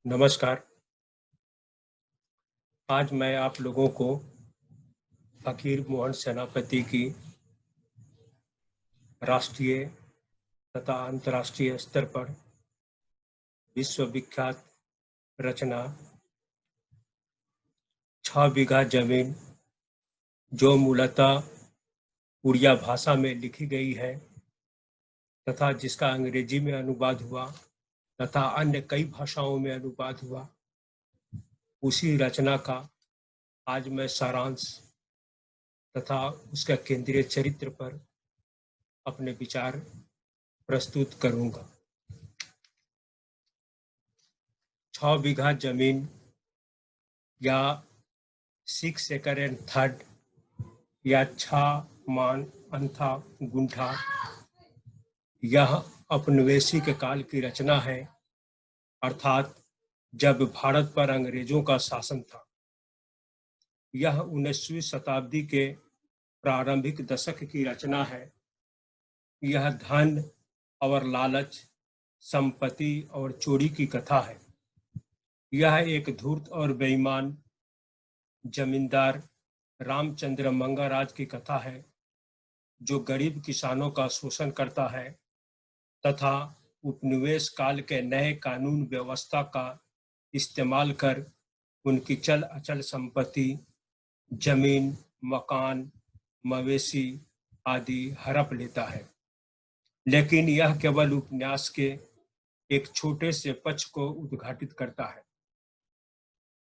नमस्कार। आज मैं आप लोगों को फकीर मोहन सेनापति की राष्ट्रीय तथा अंतर्राष्ट्रीय स्तर पर विश्वविख्यात रचना 6 बीघा जमीन, जो मूलतः उड़िया भाषा में लिखी गई है तथा जिसका अंग्रेजी में अनुवाद हुआ तथा अन्य कई भाषाओं में अनुवाद हुआ, उसी रचना का आज मैं सारांश तथा उसका केंद्रीय चरित्र पर अपने विचार प्रस्तुत करूंगा। 6 बीघा जमीन या 6 एकड़ एंड थर्ड या 6 मान अंथा गुंठा, यह औपनिवेशिक काल की रचना है, अर्थात जब भारत पर अंग्रेजों का शासन था। यह 19वीं शताब्दी के प्रारंभिक दशक की रचना है। यह धन और लालच, संपत्ति और चोरी की कथा है। यह एक धूर्त और बेईमान जमींदार रामचंद्र मंगाराज की कथा है, जो गरीब किसानों का शोषण करता है तथा उपनिवेश काल के नए कानून व्यवस्था का इस्तेमाल कर उनकी चल अचल संपत्ति, जमीन, मकान, मवेशी आदि हड़प लेता है। लेकिन यह केवल उपन्यास के एक छोटे से पक्ष को उद्घाटित करता है।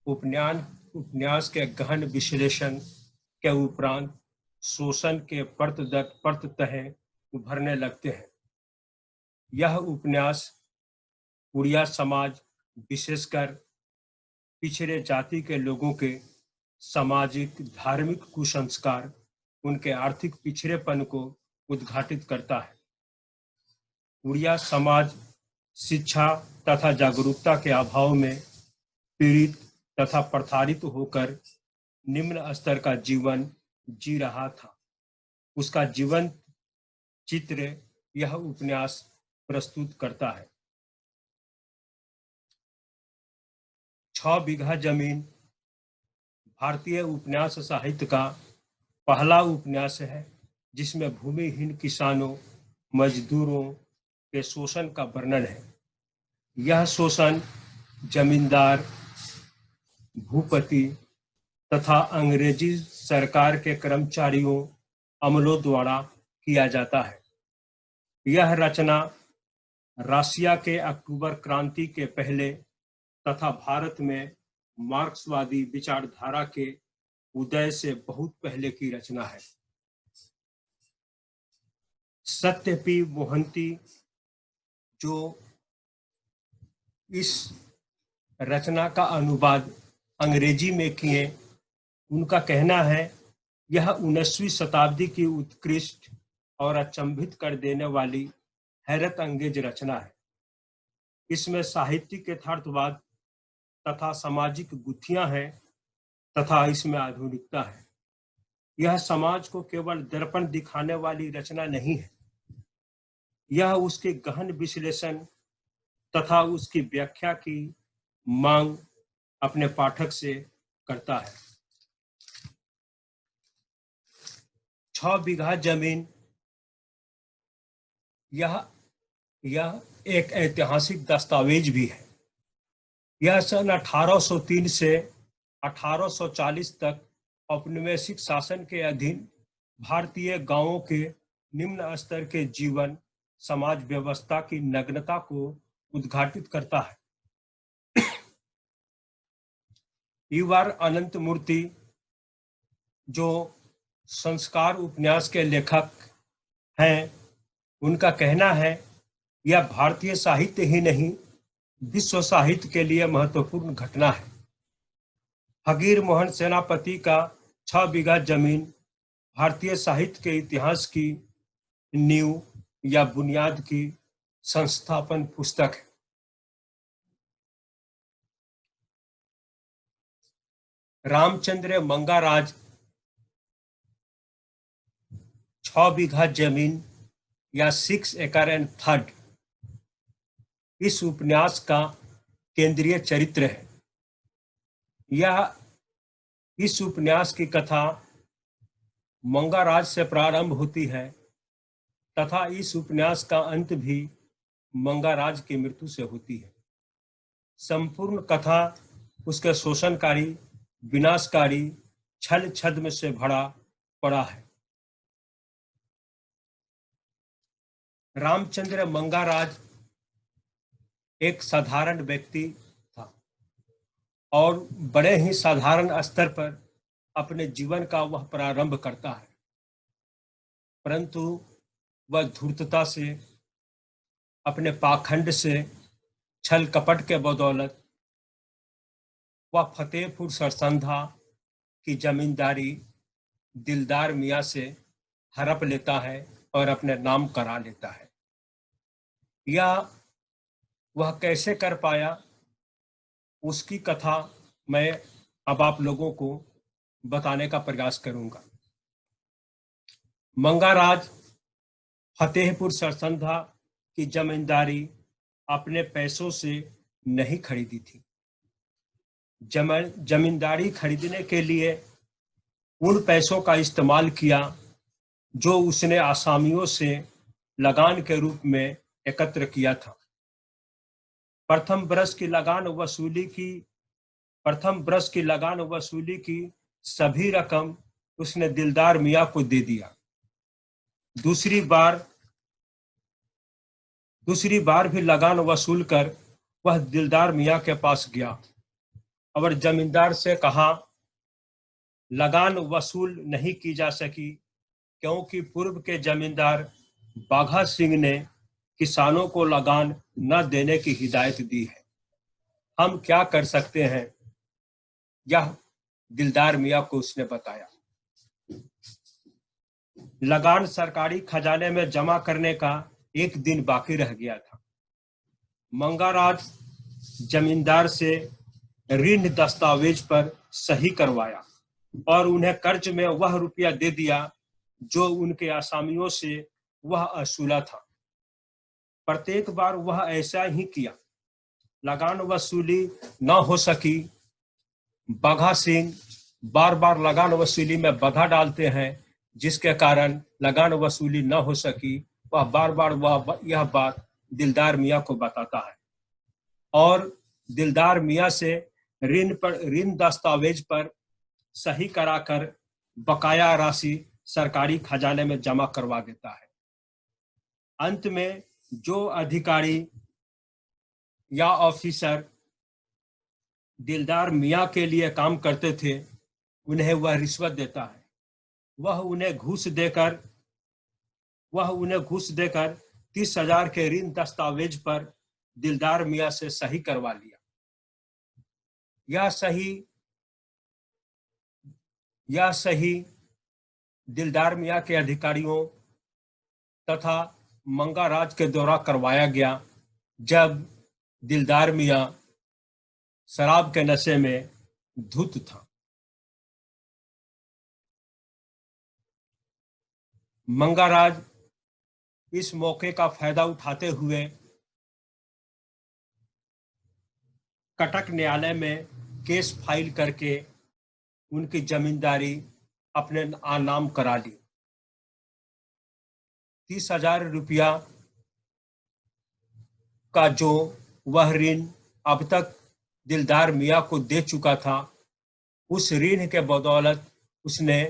उपन्यास के गहन विश्लेषण के उपरांत शोषण के परतः उभरने लगते हैं। यह उपन्यास उड़िया समाज, विशेषकर पिछड़े जाति के लोगों के सामाजिक धार्मिक कुसंस्कार, उनके आर्थिक पिछड़ेपन को उद्घाटित करता है। उड़िया समाज शिक्षा तथा जागरूकता के अभाव में पीड़ित तथा प्रताड़ित होकर निम्न स्तर का जीवन जी रहा था। उसका जीवन चित्र यह उपन्यास प्रस्तुत करता है। 6 बीघा जमीन भारतीय उपन्यास साहित्य का पहला उपन्यास है जिसमें भूमिहीन किसानों, मजदूरों के शोषण का वर्णन है। यह शोषण जमींदार, भूपति तथा अंग्रेजी सरकार के कर्मचारियों, अमलों द्वारा किया जाता है। यह रचना रशिया के अक्टूबर क्रांति के पहले तथा भारत में मार्क्सवादी विचारधारा के उदय से बहुत पहले की रचना है। सत्य पी मोहंती, जो इस रचना का अनुवाद अंग्रेजी में किए, उनका कहना है यह 19वीं शताब्दी की उत्कृष्ट और अचंभित कर देने वाली हैरत अंगेज रचना है। इसमें साहित्यिक यथार्थवाद तथा सामाजिक गुत्थियां हैं तथा इसमें आधुनिकता है। यह समाज को केवल दर्पण दिखाने वाली रचना नहीं है, यह उसके गहन विश्लेषण तथा उसकी व्याख्या की मांग अपने पाठक से करता है। 6 बीघा जमीन यह एक ऐतिहासिक दस्तावेज भी है। यह सन 1803 से 1840 तक औपनिवेशिक शासन के अधीन भारतीय गांवों के निम्न स्तर के जीवन, समाज व्यवस्था की नग्नता को उद्घाटित करता है। ईवार अनंत मूर्ति, जो संस्कार उपन्यास के लेखक हैं, उनका कहना है यह भारतीय साहित्य ही नहीं, विश्व साहित्य के लिए महत्वपूर्ण घटना है। फकीर मोहन सेनापति का 6 बीघा जमीन भारतीय साहित्य के इतिहास की नींव या बुनियाद की संस्थापन पुस्तक है। रामचंद्र मंगाराज 6 बीघा जमीन या 6 एकड़ एंड थर्ड, इस उपन्यास का केंद्रीय चरित्र है। यह इस उपन्यास की कथा मंगाराज से प्रारंभ होती है तथा इस उपन्यास का अंत भी मंगाराज की मृत्यु से होती है। संपूर्ण कथा उसके शोषणकारी, विनाशकारी छल छद्म से भरा पड़ा है। रामचंद्र मंगाराज एक साधारण व्यक्ति था और बड़े ही साधारण स्तर पर अपने जीवन का वह प्रारंभ करता है, परंतु वह धूर्तता से, अपने पाखंड से, छल कपट के बदौलत वह फतेहपुर सरसंधा की जमींदारी दिलदार मियाँ से हड़प लेता है और अपने नाम करा लेता है। यह वह कैसे कर पाया, उसकी कथा मैं अब आप लोगों को बताने का प्रयास करूंगा। मंगाराज फतेहपुर सरसंधा की जमींदारी अपने पैसों से नहीं खरीदी थी। जमींदारी खरीदने के लिए उन पैसों का इस्तेमाल किया जो उसने आसामियों से लगान के रूप में एकत्र किया था। प्रथम बरस की लगान वसूली की सभी रकम उसने दिलदार मियाँ को दे दिया। दूसरी बार भी लगान वसूल कर वह दिलदार मियाँ के पास गया और जमींदार से कहा, लगान वसूल नहीं की जा सकी क्योंकि पूर्व के जमींदार बाघा सिंह ने किसानों को लगान न देने की हिदायत दी है। हम क्या कर सकते हैं? यह दिलदार मियाँ को उसने बताया। लगान सरकारी खजाने में जमा करने का एक दिन बाकी रह गया था। मंगाराज जमींदार से ऋण दस्तावेज पर सही करवाया और उन्हें कर्ज में वह रुपया दे दिया जो उनके आसामियों से वह असूला था। प्रत्येक बार वह ऐसा ही किया। लगान वसूली न हो सकी। बाघा सिंह बार बार लगान वसूली में बाधा डालते हैं, जिसके कारण लगान वसूली न हो सकी। वह बार बार यह बात दिलदार मियाँ को बताता है और दिलदार मियाँ से ऋण दस्तावेज पर सही कराकर बकाया राशि सरकारी खजाने में जमा करवा देता है। अंत में जो अधिकारी या ऑफिसर दिलदार मियाँ के लिए काम करते थे, उन्हें वह रिश्वत देता है। वह उन्हें घूस देकर 30,000 के ऋण दस्तावेज पर दिलदार मियाँ से सही करवा लिया। यह सही दिलदार मियाँ के अधिकारियों तथा मंगाराज के द्वारा करवाया गया जब दिलदार मियाँ शराब के नशे में धुत था। मंगाराज इस मौके का फायदा उठाते हुए कटक न्यायालय में केस फाइल करके उनकी जमींदारी अपने नाम करा ली। 30,000 रुपया का जो वह ऋण अब तक दिलदार मियाँ को दे चुका था, उस ऋण के बदौलत उसने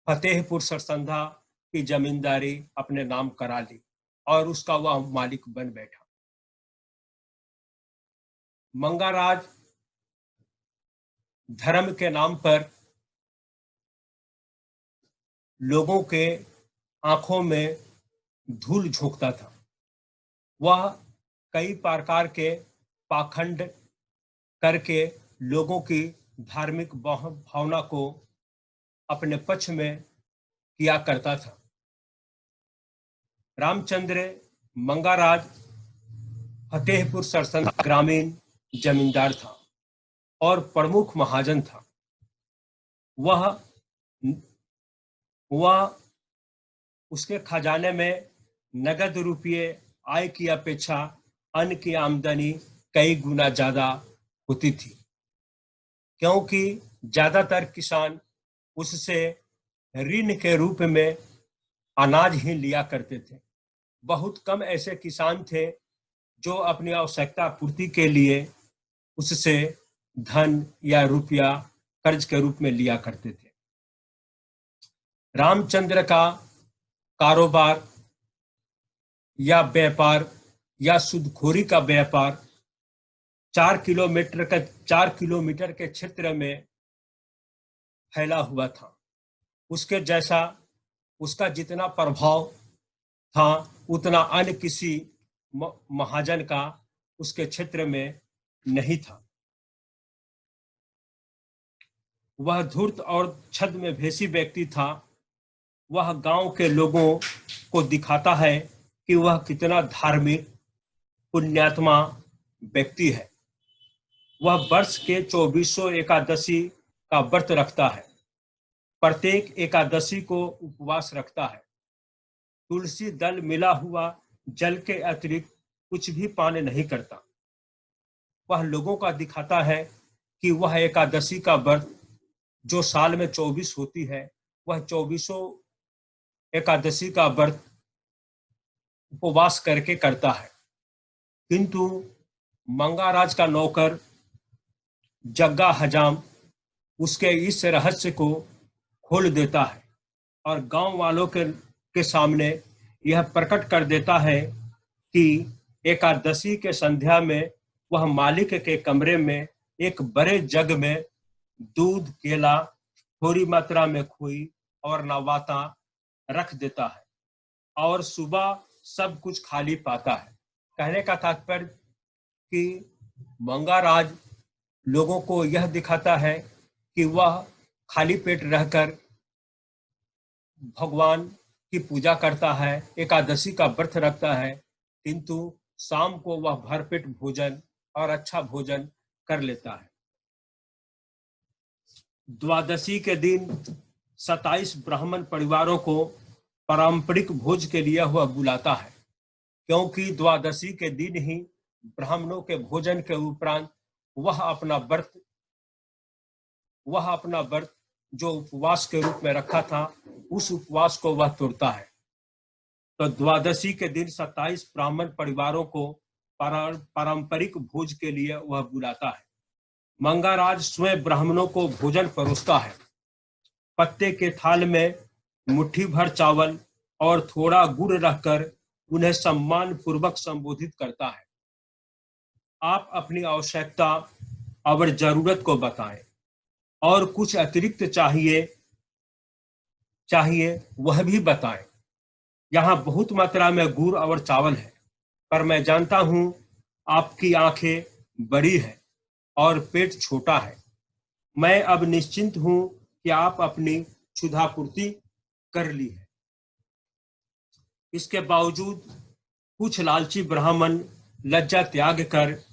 फतेहपुर सरसंधा की जमींदारी अपने नाम करा ली और उसका वह मालिक बन बैठा। मंगाराज धर्म के नाम पर लोगों के आंखों में धूल झोंकता था। वह कई प्रकार के पाखंड करके लोगों की धार्मिक भावना को अपने पक्ष में किया करता था। रामचंद्र मंगाराज फतेहपुर सरसंधा ग्रामीण जमींदार था और प्रमुख महाजन था। वह उसके खजाने में नगद रुपये आय की अपेक्षा अन्न की आमदनी कई गुना ज्यादा होती थी, क्योंकि ज्यादातर किसान उससे ऋण के रूप में अनाज ही लिया करते थे। बहुत कम ऐसे किसान थे जो अपनी आवश्यकता पूर्ति के लिए उससे धन या रुपया कर्ज के रूप में लिया करते थे। रामचंद्र का कारोबार या व्यापार या सूदखोरी का व्यापार 4 किलोमीटर के क्षेत्र में फैला हुआ था। उसका जितना प्रभाव था उतना अन्य किसी महाजन का उसके क्षेत्र में नहीं था। वह धूर्त और छद में भेषी व्यक्ति था। वह गांव के लोगों को दिखाता है कि वह कितना धार्मिक पुण्यात्मा व्यक्ति है। वह वर्ष के 24 एकादशी का व्रत रखता है। प्रत्येक एकादशी को उपवास रखता है। तुलसी दल मिला हुआ जल के अतिरिक्त कुछ भी पान नहीं करता। वह लोगों का दिखाता है कि वह एकादशी का व्रत जो साल में 24 होती है, वह 24 एकादशी का व्रत उपवास करके करता है। किंतु मंगाराज का नौकर जग्गा हजाम उसके इस रहस्य को खोल देता है और गांव वालों के सामने यह प्रकट कर देता है कि एकादशी के संध्या में वह मालिक के कमरे में एक बड़े जग में दूध, केला, थोड़ी मात्रा में खोई और नवाता रख देता है और सुबह सब कुछ खाली पाता है। कहने का तात्पर्य कि मंगाराज लोगों को यह दिखाता है कि वह खाली पेट रहकर भगवान की पूजा करता है, एकादशी का व्रत रखता है, किंतु शाम को वह भरपेट भोजन और अच्छा भोजन कर लेता है। द्वादशी के दिन 27 ब्राह्मण परिवारों को पारंपरिक भोज के लिए वह बुलाता है, क्योंकि द्वादशी के दिन ही ब्राह्मणों के भोजन के उपरांत वह अपना व्रत जो उपवास के रूप में रखा था, उस उपवास को वह तोड़ता है। तो द्वादशी के दिन 27 ब्राह्मण परिवारों को पारंपरिक भोज के लिए वह बुलाता है। मंगाराज स्वयं ब्राह्मणों को भोजन परोसता है। पत्ते के थाल में मुट्ठी भर चावल और थोड़ा गुड़ रखकर उन्हें सम्मान पूर्वक संबोधित करता है। आप अपनी आवश्यकता और जरूरत को बताएं और कुछ अतिरिक्त चाहिए वह भी बताएं। यहाँ बहुत मात्रा में गुड़ और चावल है, पर मैं जानता हूं आपकी आंखें बड़ी है और पेट छोटा है। मैं अब निश्चिंत हूं कि आप अपनी क्षुधापूर्ति कर ली है। इसके बावजूद कुछ लालची ब्राह्मण लज्जा त्याग कर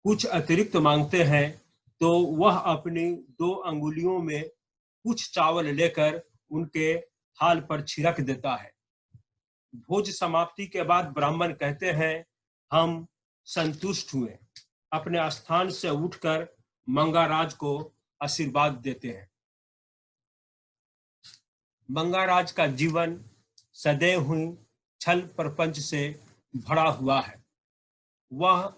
कुछ अतिरिक्त मांगते हैं, तो वह अपनी 2 अंगुलियों में कुछ चावल लेकर उनके थाल पर छिड़क देता है। भोज समाप्ति के बाद ब्राह्मण कहते हैं, हम संतुष्ट हुए। अपने स्थान से उठकर मंगाराज को आशीर्वाद देते हैं। मंगाराज का जीवन सदैव हुई छल प्रपंच से भरा हुआ है। वह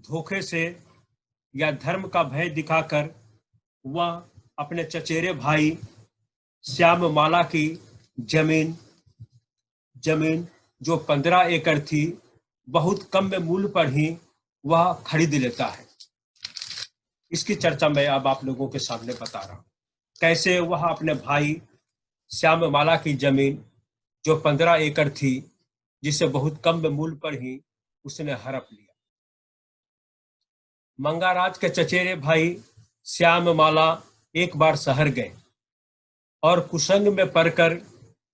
धोखे से या धर्म का भय दिखाकर वह अपने चचेरे भाई श्याममाला की जमीन जो 15 एकड़ थी, बहुत कम मूल्य पर ही वह खरीद लेता है। इसकी चर्चा मैं अब आप लोगों के सामने बता रहा हूं। कैसे वह अपने भाई श्याममाला की जमीन जो 15 एकड़ थी, जिसे बहुत कम मूल्य पर ही उसने हड़प लिया। मंगाराज के चचेरे भाई श्याममाला एक बार शहर गए और कुसंग में पड़कर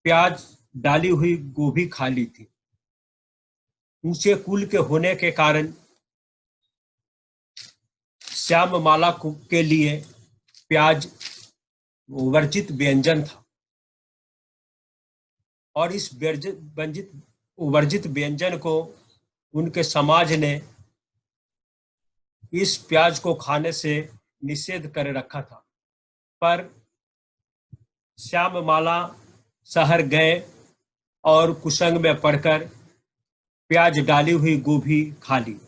प्याज डाली हुई गोभी खा ली थी। ऊंचे कुल के होने के कारण श्याममाला के लिए प्याज वर्जित व्यंजन था और इस वर्जित व्यंजन को उनके समाज ने इस प्याज को खाने से निषेध कर रखा था, पर श्याममाला शहर गए और कुसंग में पढ़कर प्याज डाली हुई गोभी खा ली।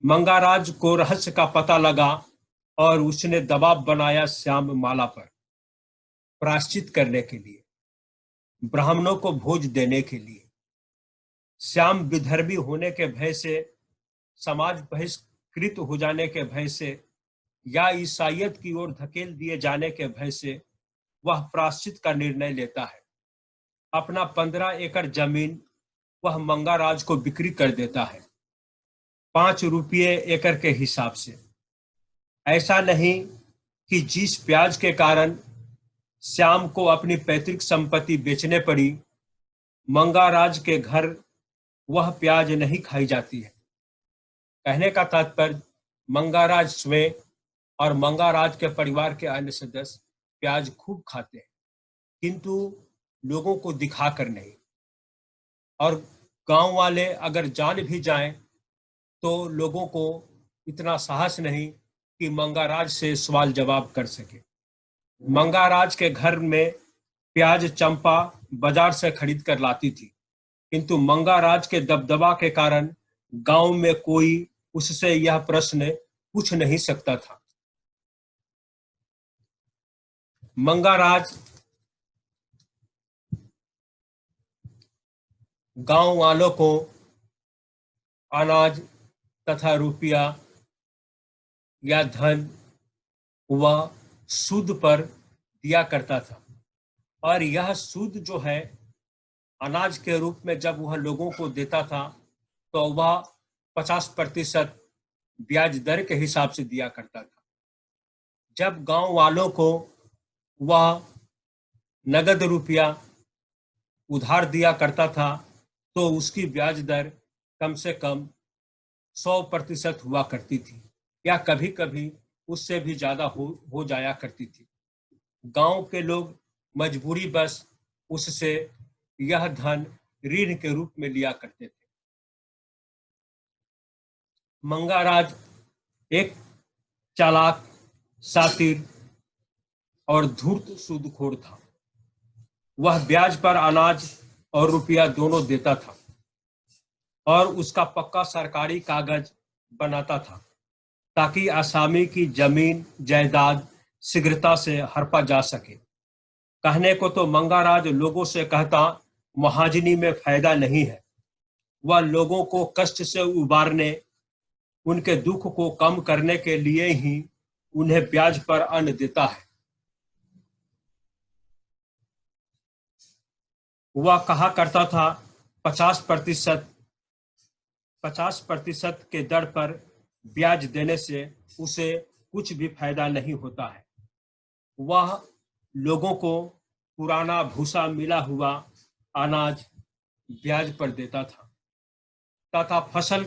मंगाराज को रहस्य का पता लगा और उसने दबाव बनाया श्याममाला पर प्रायश्चित करने के लिए, ब्राह्मणों को भोज देने के लिए। श्याम विधर्मी होने के भय से, समाज बहिष्कृत हो जाने के भय से या ईसाइयत की ओर धकेल दिए जाने के भय से वह प्रायश्चित का निर्णय लेता है। अपना 15 एकड़ जमीन वह मंगाराज को बिक्री कर देता है 5 रुपये एकड़ के हिसाब से। ऐसा नहीं कि जिस प्याज के कारण श्याम को अपनी पैतृक संपत्ति बेचने पड़ी, मंगाराज के घर वह प्याज नहीं खाई जाती है। कहने का तात्पर्य, मंगाराज स्वयं और मंगाराज के परिवार के अन्य सदस्य प्याज खूब खाते हैं, किंतु लोगों को दिखाकर नहीं। और गांव वाले अगर जान भी जाएं तो लोगों को इतना साहस नहीं कि मंगाराज से सवाल जवाब कर सके। मंगाराज के घर में प्याज चंपा बाजार से खरीद कर लाती थी, किंतु मंगाराज के दबदबा के कारण गांव में कोई उससे यह प्रश्न पूछ नहीं सकता था। मंगाराज गांव वालों को अनाज तथा रुपया या धन वह सूद पर दिया करता था, और यह सूद जो है अनाज के रूप में जब वह लोगों को देता था तो वह 50% ब्याज दर के हिसाब से दिया करता था। जब गांव वालों को वह नगद रुपया उधार दिया करता था तो उसकी ब्याज दर कम से कम 100% हुआ करती थी, या कभी कभी उससे भी ज्यादा हो जाया करती थी। गांव के लोग मजबूरी बस उससे यह धन ऋण के रूप में लिया करते थे। मंगाराज एक चालाक, शातिर और धूर्त सूदखोर था। वह ब्याज पर अनाज और रुपया दोनों देता था और उसका पक्का सरकारी कागज बनाता था ताकि आसामी की जमीन जायदाद शीघ्रता से हड़पा जा सके। कहने को तो मंगाराज लोगों से कहता, महाजनी में फायदा नहीं है। वह लोगों को कष्ट से उबारने, उनके दुख को कम करने के लिए ही उन्हें ब्याज पर अन्न देता है। वह कहा करता था 50% के दर पर ब्याज देने से उसे कुछ भी फायदा नहीं होता है। वह लोगों को पुराना भूसा मिला हुआ अनाज ब्याज पर देता था तथा फसल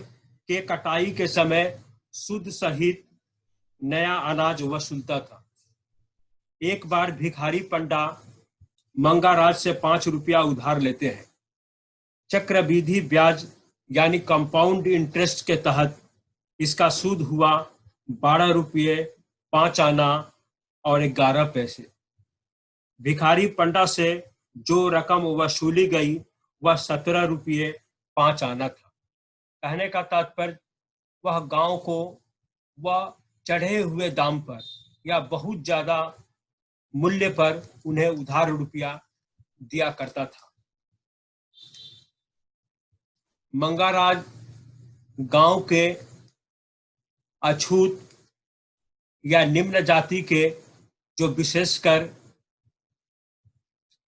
के कटाई के समय शुद्ध सहित नया अनाज वसूलता था। एक बार भिखारी पंडा मंगाराज से 5 रुपया उधार लेते हैं। चक्रवृद्धि ब्याज यानी कंपाउंड इंटरेस्ट के तहत इसका सूद हुआ 12 रुपये 5 आना और 11 पैसे। भिखारी पंडा से जो रकम वसूली गई वह 17 रुपये 5 आना था। कहने का तात्पर्य, वह गांव को वह चढ़े हुए दाम पर या बहुत ज्यादा मूल्य पर उन्हें उधार रुपया दिया करता था। मंगाराज गांव के अछूत या निम्न जाति के, जो विशेषकर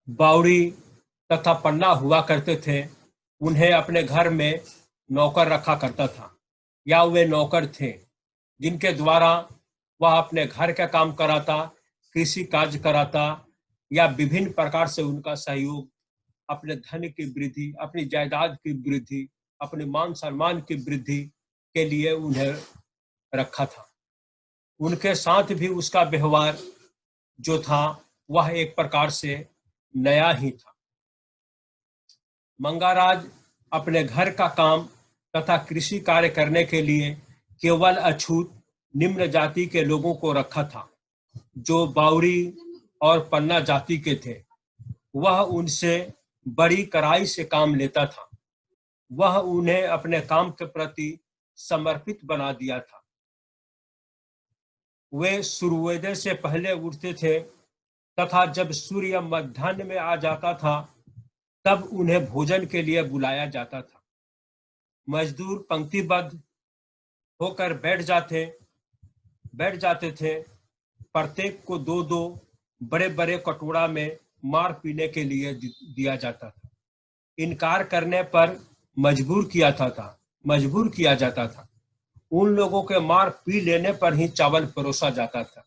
बावड़ी तथा पन्ना हुआ करते थे, उन्हें अपने घर में नौकर रखा करता था, या वे नौकर थे जिनके द्वारा वह अपने घर का काम कराता, कृषि कार्य कराता या विभिन्न प्रकार से उनका सहयोग अपने धन की वृद्धि, अपनी जायदाद की वृद्धि, अपने मान सम्मान की वृद्धि के लिए उन्हें रखा था। उनके साथ भी उसका व्यवहार जो था वह एक प्रकार से नया ही था। मंगाराज अपने घर का काम तथा कृषि कार्य करने के लिए केवल अछूत निम्न जाति के लोगों को रखा था। जो बावड़ी और पन्ना जाति के थे, वह उनसे बड़ी कड़ाई से काम लेता था। वह उन्हें अपने काम के प्रति समर्पित बना दिया था। वे सूर्योदय से पहले उठते थे तथा जब सूर्य मध्याह्न में आ जाता था तब उन्हें भोजन के लिए बुलाया जाता था। मजदूर पंक्तिबद्ध होकर बैठ जाते थे। प्रत्येक को दो दो बड़े बड़े कटोरा में मार पीने के लिए दिया जाता था। इनकार करने पर मजबूर किया जाता था। उन लोगों के मार पी लेने पर ही चावल परोसा जाता था।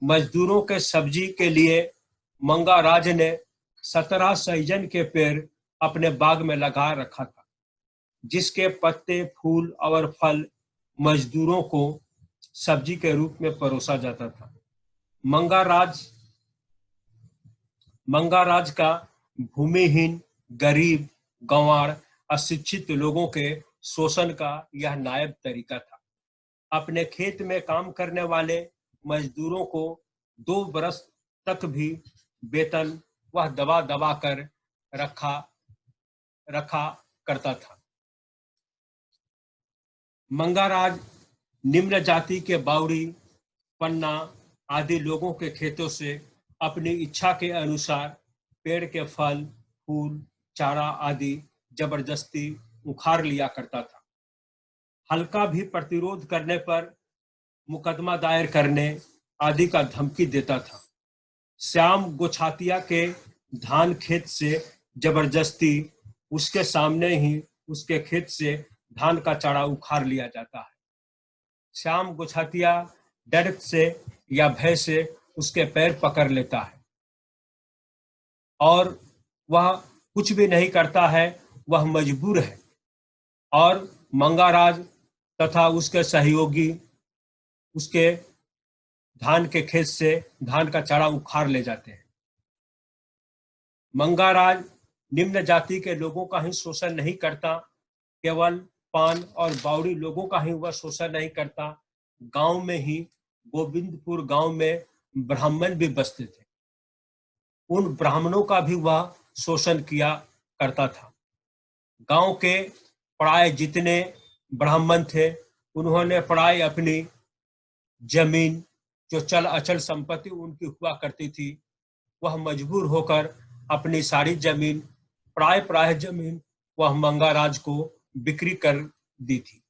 मजदूरों के सब्जी के लिए मंगाराज ने 17 सहजन के पेड़ अपने बाग में लगा रखा था, जिसके पत्ते, फूल और फल मजदूरों को सब्जी के रूप में परोसा जाता था। मंगाराज का भूमिहीन, गरीब, गंवार, अशिक्षित लोगों के शोषण का यह नायाब तरीका था। अपने खेत में काम करने वाले मजदूरों को 2 बरस तक भी वेतन वह दबा कर रखा करता था। मंगाराज निम्न जाति के बावड़ी, पन्ना आदि लोगों के खेतों से अपनी इच्छा के अनुसार पेड़ के फल, फूल, चारा आदि जबरदस्ती उखाड़ लिया करता था। हल्का भी प्रतिरोध करने पर मुकदमा दायर करने आदि का धमकी देता था। श्याम गोछातिया के धान खेत से जबरदस्ती उसके सामने ही उसके खेत से धान का चारा उखाड़ लिया जाता है। श्याम गोछातिया डर से या भय से उसके पैर पकड़ लेता है और वह कुछ भी नहीं करता है, वह मजबूर है। और मंगाराज तथा उसके सहयोगी उसके धान के खेत से धान का चारा उखाड़ ले जाते हैं। मंगाराज निम्न जाति के लोगों का ही शोषण नहीं करता, केवल पान और बावड़ी लोगों का ही वह शोषण नहीं करता। गांव में ही गोविंदपुर गांव में ब्राह्मण भी बसते थे। उन ब्राह्मणों का भी वह शोषण किया करता था। गांव के प्राय जितने ब्राह्मण थे, उन्होंने प्राय अपनी जमीन, जो चल अचल संपत्ति उनकी हुआ करती थी, वह मजबूर होकर अपनी सारी जमीन, प्राय जमीन वह मंगाराज को बिक्री कर दी थी।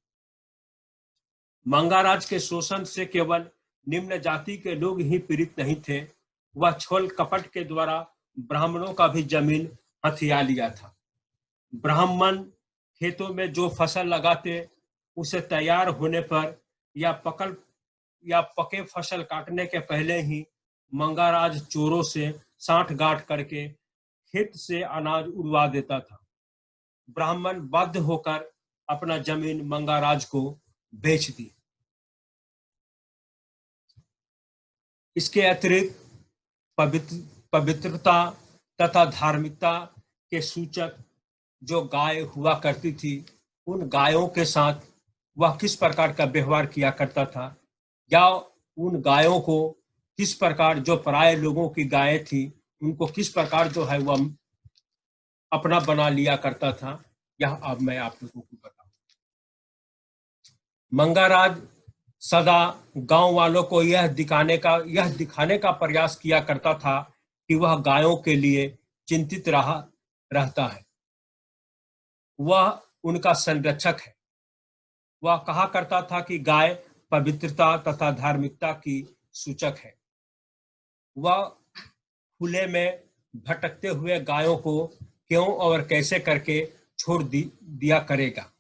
मंगाराज के शोषण से केवल निम्न जाति के लोग ही पीड़ित नहीं थे, वह छल कपट के द्वारा ब्राह्मणों का भी जमीन हथिया लिया था। ब्राह्मण खेतों में जो फसल लगाते, उसे तैयार होने पर या पके फसल काटने के पहले ही मंगाराज चोरों से साठ गांठ करके खेत से अनाज उड़वा देता था। ब्राह्मण बाध्य होकर अपना जमीन मंगाराज को बेच दी। इसके अतिरिक्त पवित्रता तथा धार्मिकता के सूचक जो गाय हुआ करती थी, उन गायों के साथ वह किस प्रकार का व्यवहार किया करता था, या उन गायों को किस प्रकार, जो पराये लोगों की गायें थी, उनको किस प्रकार जो है वह अपना बना लिया करता था, यह अब मैं आप लोगों को बताऊं। मंगाराज सदा गांव वालों को यह दिखाने का प्रयास किया करता था कि वह गायों के लिए चिंतित रहता है, वह उनका संरक्षक है। वह कहा करता था कि गाय पवित्रता तथा धार्मिकता की सूचक है। वह खुले में भटकते हुए गायों को क्यों और कैसे करके छोड़ दिया करेगा।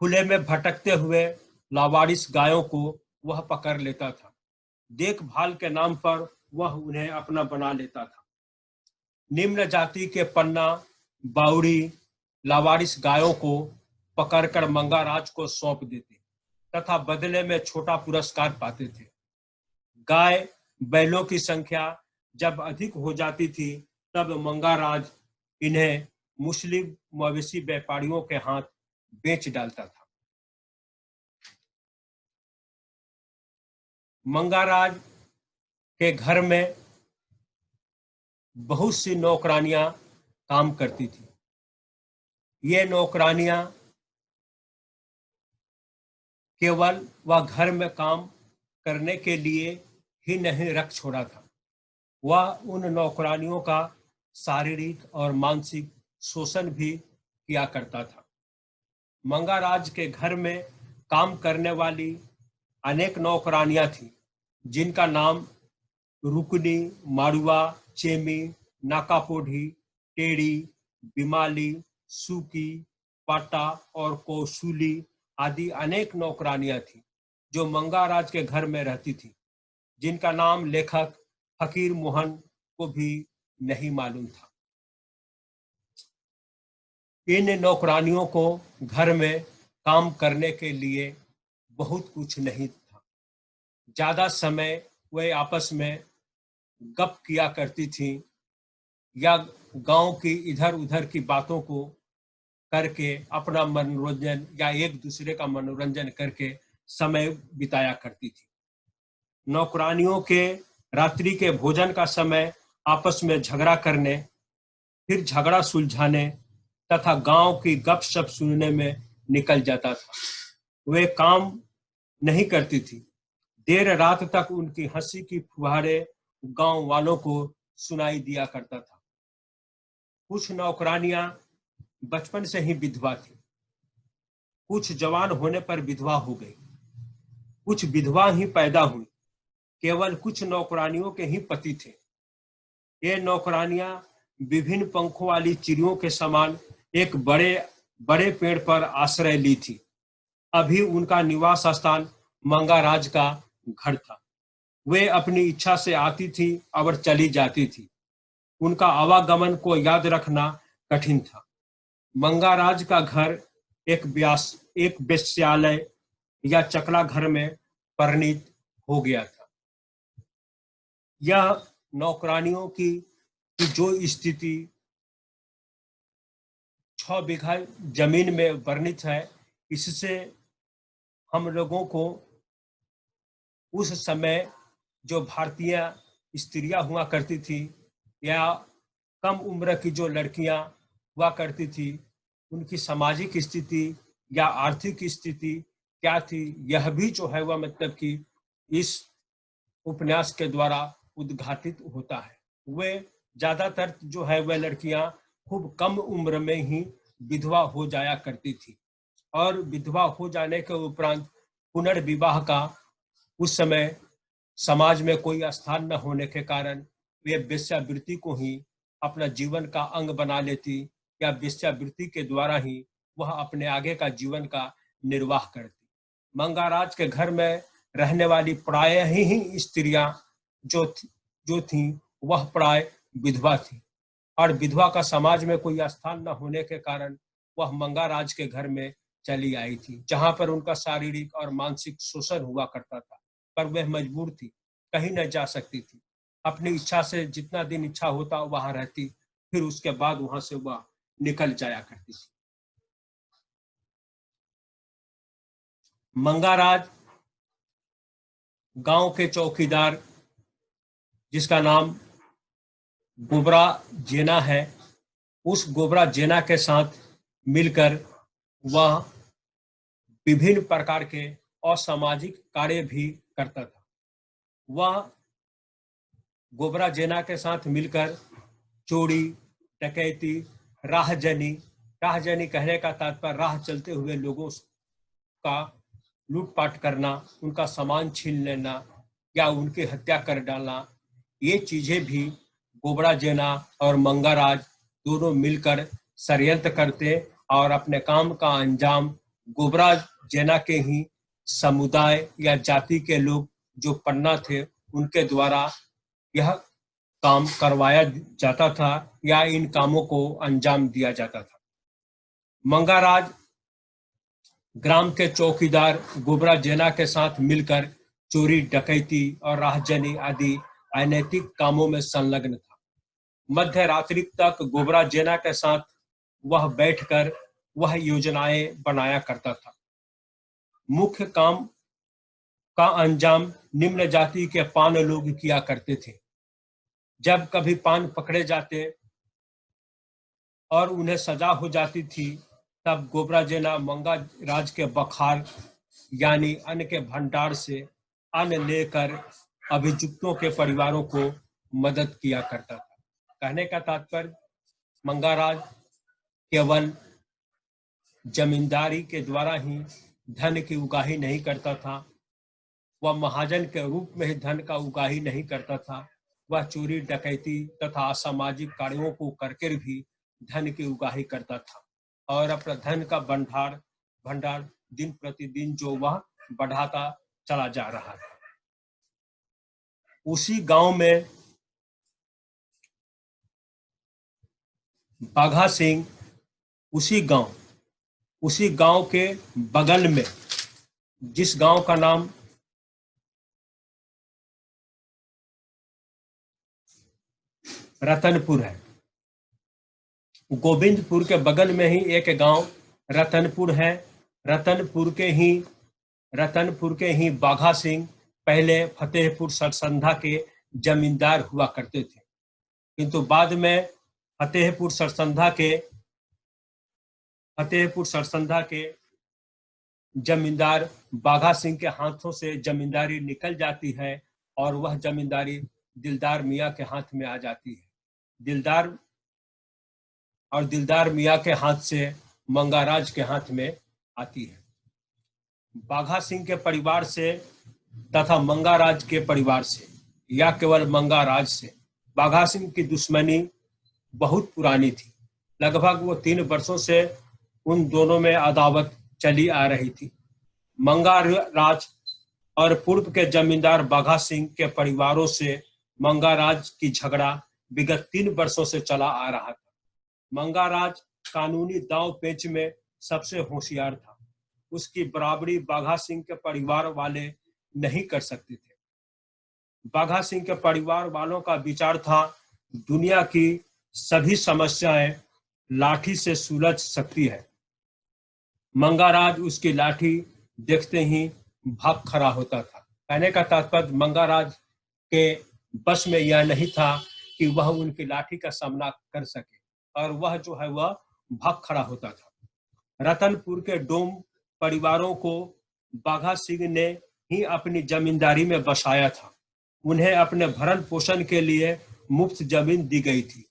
खुले में भटकते हुए लावारिस गायों को वह पकड़ लेता था। देखभाल के नाम पर वह उन्हें अपना बना लेता था। निम्न जाति के पन्ना, बावड़ी, लावारिस गायों को पकड़कर मंगाराज को सौंप देते तथा बदले में छोटा पुरस्कार पाते थे। गाय बैलों की संख्या जब अधिक हो जाती थी, तब मंगाराज इन्हें मुस्लिम मवेशी व्यापारियों के हाथ बेच डालता था। मंगाराज के घर में बहुत सी नौकरानियां काम करती थी। ये नौकरानियां केवल वह घर में काम करने के लिए ही नहीं रख छोड़ा था, वह उन नौकरानियों का शारीरिक और मानसिक शोषण भी किया करता था। मंगाराज के घर में काम करने वाली अनेक नौकरानियां थीं, जिनका नाम रुकनी, मारुआ, चेमी, नाकापोढ़ी, टेढ़ी, बिमाली, सुकी, पाटा और कौशुली आदि अनेक नौकरानियां थीं, जो मंगाराज के घर में रहती थी, जिनका नाम लेखक फकीर मोहन को भी नहीं मालूम था। इन नौकरानियों को घर में काम करने के लिए बहुत कुछ नहीं था। ज्यादा समय वे आपस में गप किया करती थीं या गांव की इधर उधर की बातों को करके अपना मनोरंजन या एक दूसरे का मनोरंजन करके समय बिताया करती थी। नौकरानियों के रात्रि के भोजन का समय आपस में झगड़ा करने, फिर झगड़ा सुलझाने तथा गांव की गपशप सुनने में निकल जाता था। वे काम नहीं करती थी। देर रात तक उनकी हंसी की फुहारे गांव वालों को सुनाई दिया करता था। कुछ नौकरानियां बचपन से ही विधवा थी, कुछ जवान होने पर विधवा हो गई, कुछ विधवा ही पैदा हुई। केवल कुछ नौकरानियों के ही पति थे। ये नौकरानियां विभिन्न पंखों वाली चिड़ियों के समान एक बड़े बड़े पेड़ पर आश्रय ली थी। अभी उनका निवास स्थान मंगाराज का घर था। वे अपनी इच्छा से आती थी और चली जाती थी। उनका आवागमन को याद रखना कठिन था। मंगाराज का घर एक वेश्यालय या चकला घर में परिणित हो गया था। यह नौकरानियों की जो स्थिति 6 बीघा जमीन में वर्णित है, इससे हम लोगों को उस समय जो भारतीय स्त्रियां हुआ करती थी या कम उम्र की जो लड़कियां हुआ करती थी, उनकी सामाजिक स्थिति या आर्थिक स्थिति क्या थी, यह भी जो है वह मतलब कि इस उपन्यास के द्वारा उद्घाटित होता है। वे ज्यादातर जो है वह लड़कियां खूब कम उम्र में ही विधवा हो जाया करती थी और विधवा हो जाने के उपरांत पुनर्विवाह का उस समय समाज में कोई स्थान न होने के कारण वे वेश्यावृत्ति को ही अपना जीवन का अंग बना लेती या वेश्यावृत्ति के द्वारा ही वह अपने आगे का जीवन का निर्वाह करती। मंगाराज के घर में रहने वाली प्राय ही स्त्रियां जो थी वह प्राय विधवा थी और विधवा का समाज में कोई स्थान न होने के कारण वह मंगाराज के घर में चली आई थी, जहां पर उनका शारीरिक और मानसिक शोषण हुआ करता था। पर वह मजबूर थी, कहीं न जा सकती थी। अपनी इच्छा से जितना दिन इच्छा होता वहां रहती, फिर उसके बाद वहां से वह निकल जाया करती थी। मंगाराज गांव के चौकीदार, जिसका नाम गोबरा जेना है, उस गोबरा जेना के साथ मिलकर वह विभिन्न प्रकार के असामाजिक कार्य भी करता था। वह गोबरा जेना के साथ मिलकर चोरी, डकैती, राहजनी कहने का तात्पर्य राह चलते हुए लोगों का लूटपाट करना, उनका सामान छीन लेना या उनकी हत्या कर डालना, ये चीजें भी गोबरा जेना और मंगाराज दोनों मिलकर षड्यंत्र करते और अपने काम का अंजाम गोबरा जेना के ही समुदाय या जाति के लोग जो पन्ना थे उनके द्वारा यह काम करवाया जाता था या इन कामों को अंजाम दिया जाता था। मंगाराज ग्राम के चौकीदार गोबरा जेना के साथ मिलकर चोरी, डकैती और राहजनी आदि अनैतिक कामों में संलग्न था। मध्य रात्रि तक गोबरा जेना के साथ वह बैठकर वह योजनाएं बनाया करता था। मुख्य काम का अंजाम निम्न जाति के पान लोग किया करते थे। जब कभी पान पकड़े जाते और उन्हें सजा हो जाती थी, तब गोबराजेना मंगा राज के बखार यानी अन्न के भंडार से अन्न लेकर अभियुक्तों के परिवारों को मदद किया करता था। कहने का तात्पर्य, मंगाराज केवल जमींदारी के द्वारा ही धन की उगाही नहीं करता था, वह महाजन के रूप में ही धन का उगाही नहीं करता था, वह चोरी डकैती तथा असामाजिक कार्यों को करके भी धन की उगाही करता था और अपना धन का भंडार दिन प्रतिदिन जो वह बढ़ाता चला जा रहा था। उसी गांव में बाघा सिंह, उसी गांव के बगल में जिस गांव का नाम रतनपुर है, गोविंदपुर के बगल में ही एक गांव रतनपुर है। रतनपुर के ही बाघा सिंह पहले फतेहपुर सरसंधा के जमींदार हुआ करते थे, किंतु बाद में फतेहपुर सरसंधा के जमींदार बाघा सिंह के हाथों से जमींदारी निकल जाती है और वह जमींदारी दिलदार मियाँ के हाथ में आ जाती है। दिलदार मियाँ के हाथ से मंगाराज के हाथ में आती है। बाघा सिंह के परिवार से तथा मंगाराज के परिवार से या केवल मंगाराज से बाघा सिंह की दुश्मनी बहुत पुरानी थी। लगभग वो 3 वर्षों से उन दोनों में अदावत चली आ रही थी। मंगाराज और पूर्व के जमींदार बाघा सिंह के परिवारों से मंगाराज की झगड़ा विगत 3 वर्षों से चला आ रहा था। मंगाराज कानूनी दांव पेच में सबसे होशियार था। उसकी बराबरी बाघा सिंह के परिवार वाले नहीं कर सकते थे। बाघा सिंह के परिवार वालों का विचार था, दुनिया की सभी समस्याएं लाठी से सुलझ सकती है। मंगाराज उसकी लाठी देखते ही भाग खड़ा होता था। कहने का तात्पर्य, मंगाराज के बस में यह नहीं था कि वह उनकी लाठी का सामना कर सके और वह जो है वह भाग खड़ा होता था। रतनपुर के डोम परिवारों को बाघा सिंह ने ही अपनी जमींदारी में बसाया था। उन्हें अपने भरण पोषण के लिए मुफ्त जमीन दी गई थी।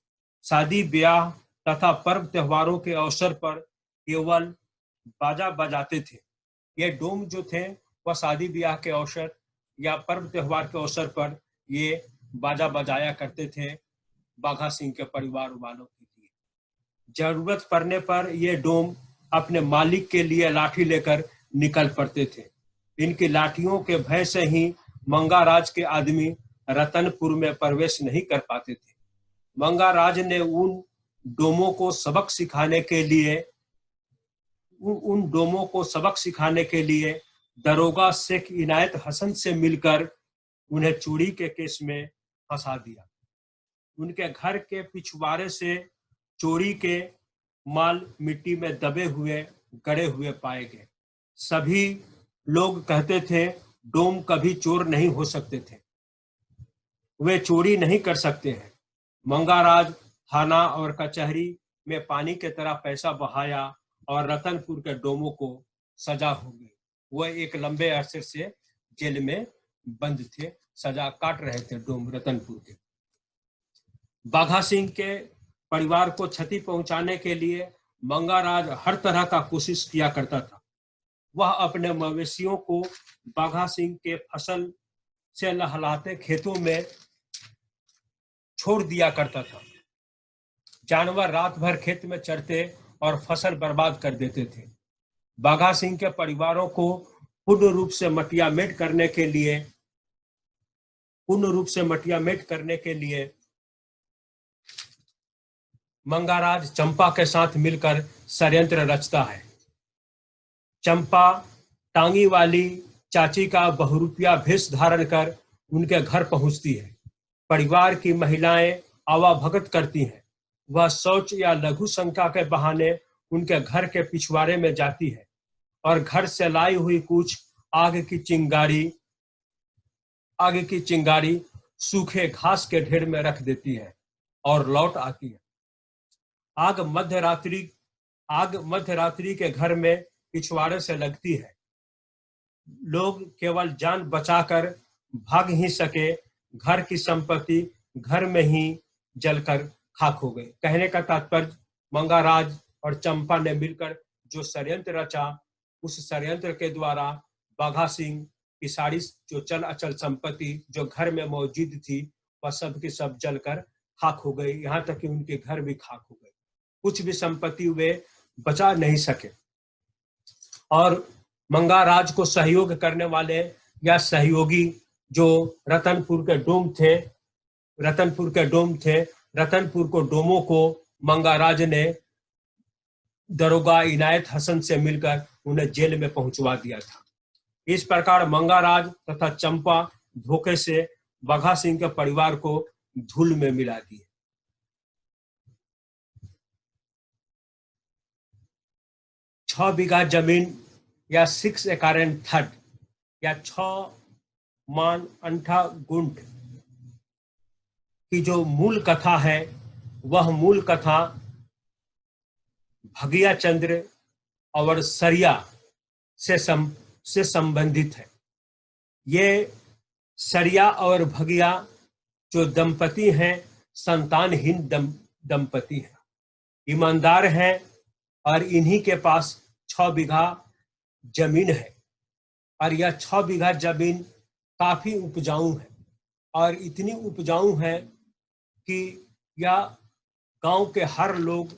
शादी ब्याह तथा पर्व त्योहारों के अवसर पर केवल बाजा बजाते थे। ये डोम जो थे वह शादी ब्याह के अवसर या पर्व त्योहार के अवसर पर ये बाजा बजाया करते थे बाघा सिंह के परिवार वालों के लिए। जरूरत पड़ने पर ये डोम अपने मालिक के लिए लाठी लेकर निकल पड़ते थे। इनकी लाठियों के भय से ही मंगाराज के आदमी रतनपुर में प्रवेश नहीं कर पाते थे। मंगाराज ने उन डोमों को सबक सिखाने के लिए दरोगा शेख इनायत हसन से मिलकर उन्हें चोरी के केस में फंसा दिया। उनके घर के पिछवाड़े से चोरी के माल मिट्टी में दबे हुए गड़े हुए पाए गए। सभी लोग कहते थे डोम कभी चोर नहीं हो सकते थे, वे चोरी नहीं कर सकते हैं। मंगाराज थाना और कचहरी में पानी के तरह पैसा बहाया और रतनपुर के डोमों को सजा हो गई। वह एक लंबे अरसे से जेल में बंद थे, सजा काट रहे थे डोम रतनपुर के। बाघा सिंह के परिवार को क्षति पहुंचाने के लिए मंगाराज हर तरह का कोशिश किया करता था। वह अपने मवेशियों को बाघा सिंह के फसल से लहलाते खेतों में छोड़ दिया करता था। जानवर रात भर खेत में चरते और फसल बर्बाद कर देते थे। बाघा सिंह के परिवारों को पूर्ण रूप से मटियामेट करने के लिए मंगाराज चंपा के साथ मिलकर षड्यंत्र रचता है। चंपा टांगी वाली चाची का बहुरूपिया भेष धारण कर उनके घर पहुंचती है। परिवार की महिलाएं आवाभगत करती हैं। वह शौच या लघु संख्या के बहाने उनके घर के पिछवाड़े में जाती है और घर से लाई हुई कुछ आग की चिंगारी आगे की चिंगारी सूखे घास के ढेर में रख देती है और लौट आती है। आग मध्यरात्रि के घर में पिछवाड़े से लगती है। लोग केवल जान बचाकर भाग ही सके। घर की संपत्ति घर में ही जलकर खाक हो गई। कहने का तात्पर्य, मंगाराज और चंपा ने मिलकर जो षड्यंत्र रचा, उस षड्यंत्र के द्वारा बाघा सिंह की सारी जो चल अचल संपत्ति जो घर में मौजूद थी, वह सब की सब जलकर खाक हो गई। यहाँ तक कि उनके घर भी खाक हो गए। कुछ भी संपत्ति वे बचा नहीं सके। और मंगाराज को सहयोग करने वाले या सहयोगी जो रतनपुर के डोम थे, रतनपुर को डोमों को मंगाराज ने दरोगा इनायत हसन से मिलकर उन्हें जेल में पहुंचवा दिया था। इस प्रकार मंगाराज तथा चंपा धोखे से बघा सिंह के परिवार को धूल में मिला दिए। 6 बीघा जमीन या 6 एकड़ एंड थर्ड या 6 मान 8 गुंठ की जो मूल कथा है, वह मूल कथा भगिया चंद्र और सरिया से संबंधित है। ये सरिया और भगिया जो दंपति हैं, संतानहीन दंपति हैं, ईमानदार हैं और इन्हीं के पास 6 बीघा जमीन है। और यह 6 बीघा जमीन काफी उपजाऊ है और इतनी उपजाऊ है कि यह गांव के हर लोग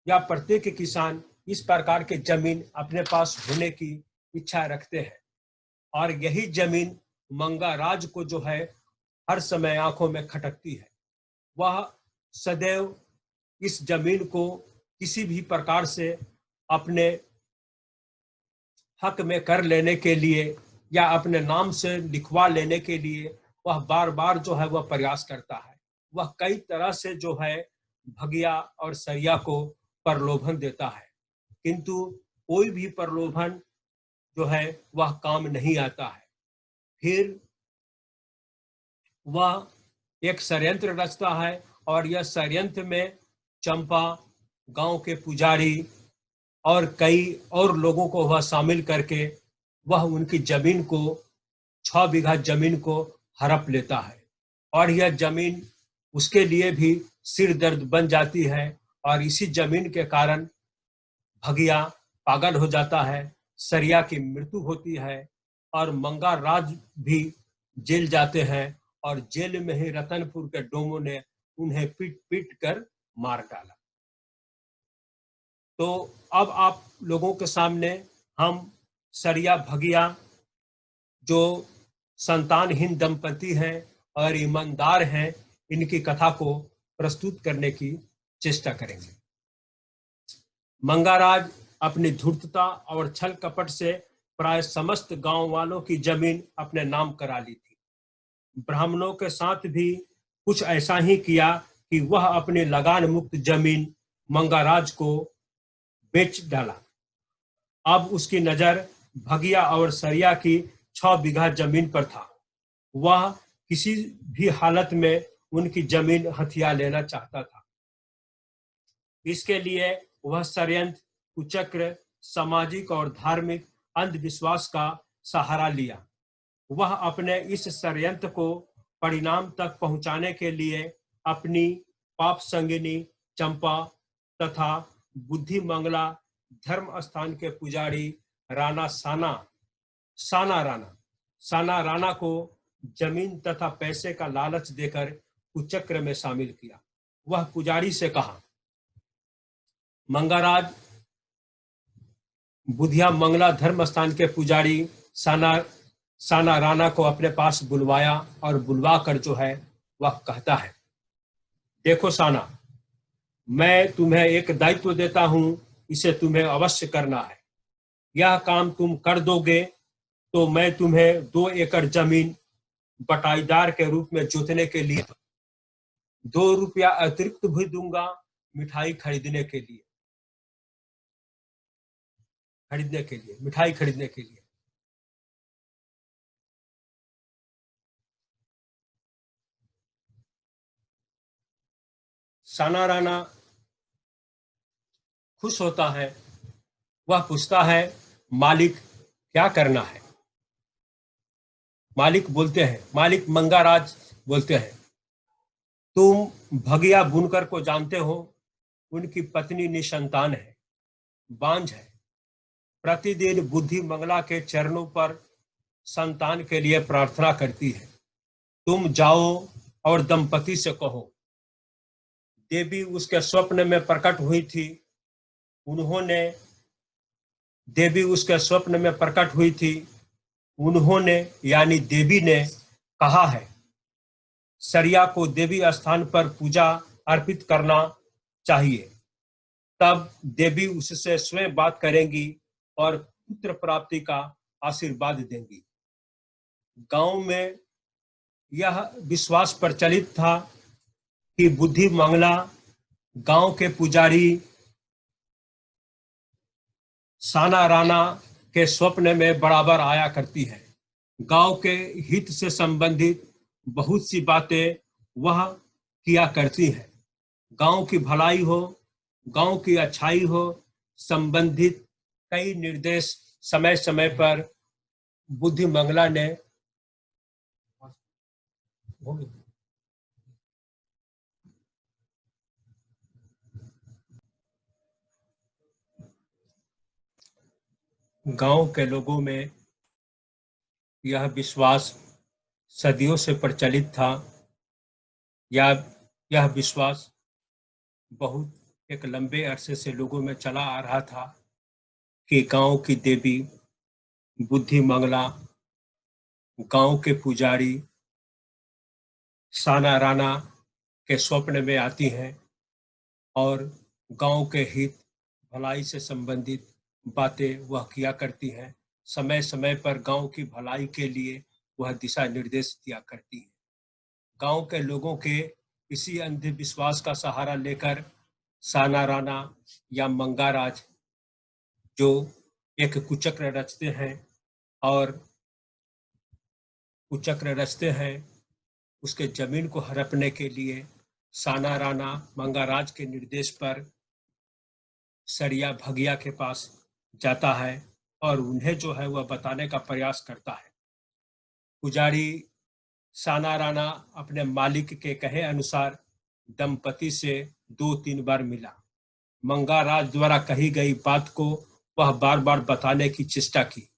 या प्रत्येक किसान इस प्रकार के जमीन अपने पास होने की इच्छा रखते हैं। और यही जमीन मंगाराज को जो है हर समय आंखों में खटकती है। वह सदैव इस जमीन को किसी भी प्रकार से अपने हक में कर लेने के लिए या अपने नाम से लिखवा लेने के लिए वह बार बार जो है वह प्रयास करता है। वह कई तरह से जो है भगिया और सरिया को प्रलोभन देता है, किंतु कोई भी प्रलोभन जो है वह काम नहीं आता है। फिर वह एक षड्यंत्र रचता है और यह षड्यंत्र में चंपा, गांव के पुजारी और कई और लोगों को वह शामिल करके वह उनकी जमीन को 6 बीघा जमीन को हड़प लेता है। और यह जमीन उसके लिए भी सिर दर्द बन जाती है और इसी जमीन के कारण भगिया पागल हो जाता है, सरिया की मृत्यु होती है और मंगाराज भी जेल जाते हैं और जेल में ही रतनपुर के डोमों ने उन्हें पीट पीट कर मार डाला। तो अब आप लोगों के सामने हम सरिया भगिया जो संतानहीन दंपति हैं और ईमानदार हैं, इनकी कथा को प्रस्तुत करने की चेष्टा करेंगे। मंगाराज अपनी धूर्तता और छल कपट से प्राय समस्त गांव वालों की जमीन अपने नाम करा ली थी। ब्राह्मणों के साथ भी कुछ ऐसा ही किया कि वह अपनी लगान मुक्त जमीन मंगाराज को बेच डाला। अब उसकी नजर भगिया और सरिया की 6 बीघा जमीन पर था। वह किसी भी हालत में उनकी जमीन हथिया लेना चाहता था। इसके लिए वह षड्यंत्र, कुचक्र, सामाजिक और धार्मिक अंधविश्वास का सहारा लिया। वह अपने इस षड्यंत्र को परिणाम तक पहुंचाने के लिए अपनी पाप संगिनी चंपा तथा बुद्धि मंगला धर्म स्थान के पुजारी साना राणा को जमीन तथा पैसे का लालच देकर कुचक्र में शामिल किया। वह पुजारी से कहा, मंगाराज बुधिया मंगला धर्म स्थान के पुजारी साना राणा को अपने पास बुलवाया और बुलवा कर जो है वह कहता है, देखो साना, मैं तुम्हें एक दायित्व देता हूं, इसे तुम्हें अवश्य करना है। यह काम तुम कर दोगे तो मैं तुम्हें 2 एकड़ जमीन बटाईदार के रूप में जोतने के लिए 2 रुपया अतिरिक्त भी दूंगा, मिठाई खरीदने के लिए मिठाई खरीदने के लिए। साना राणा खुश होता है। वह पूछता है, मालिक क्या करना है? मालिक मंगाराज बोलते हैं, तुम भगिया बुनकर को जानते हो। उनकी पत्नी निसंतान है, बांझ है। प्रतिदिन बुद्धि मंगला के चरणों पर संतान के लिए प्रार्थना करती है। तुम जाओ और दंपति से कहो। देवी उसके स्वप्न में प्रकट हुई थी। उन्होंने देवी उसके स्वप्न में प्रकट हुई थी। उन्होंने यानी देवी ने कहा है, सरिया को देवी स्थान पर पूजा अर्पित करना चाहिए। तब देवी उससे स्वयं बात करेंगी और पुत्र प्राप्ति का आशीर्वाद देंगी। गांव में यह विश्वास प्रचलित था कि बुद्धि मंगला गांव के पुजारी साना राणा के स्वप्न में बराबर आया करती है। गांव के हित से संबंधित बहुत सी बातें वह किया करती है। गांव की भलाई हो, गांव की अच्छाई हो, संबंधित कई निर्देश समय समय पर बुद्धि मंगला ने गांव के लोगों में यह विश्वास सदियों से प्रचलित था। यह विश्वास बहुत एक लंबे अरसे से लोगों में चला आ रहा था कि गांव की देवी बुद्धि मंगला गांव के पुजारी साना राणा के स्वप्न में आती हैं और गांव के हित भलाई से संबंधित बातें वह किया करती हैं। समय समय पर गांव की भलाई के लिए वह दिशा निर्देश दिया करती है। गांव के लोगों के इसी अंधविश्वास का सहारा लेकर साना राणा या मंगाराज जो एक कुचक्र रचते हैं, उसके जमीन को हड़पने के लिए साना राणा मंगाराज के निर्देश पर सरिया भगिया के पास जाता है और उन्हें जो है वह बताने का प्रयास करता है। पुजारी साना राणा अपने मालिक के कहे अनुसार दंपति से 2-3 बार मिला। मंगाराज द्वारा कही गई बात को वह बार बार बताने की चेष्टा की।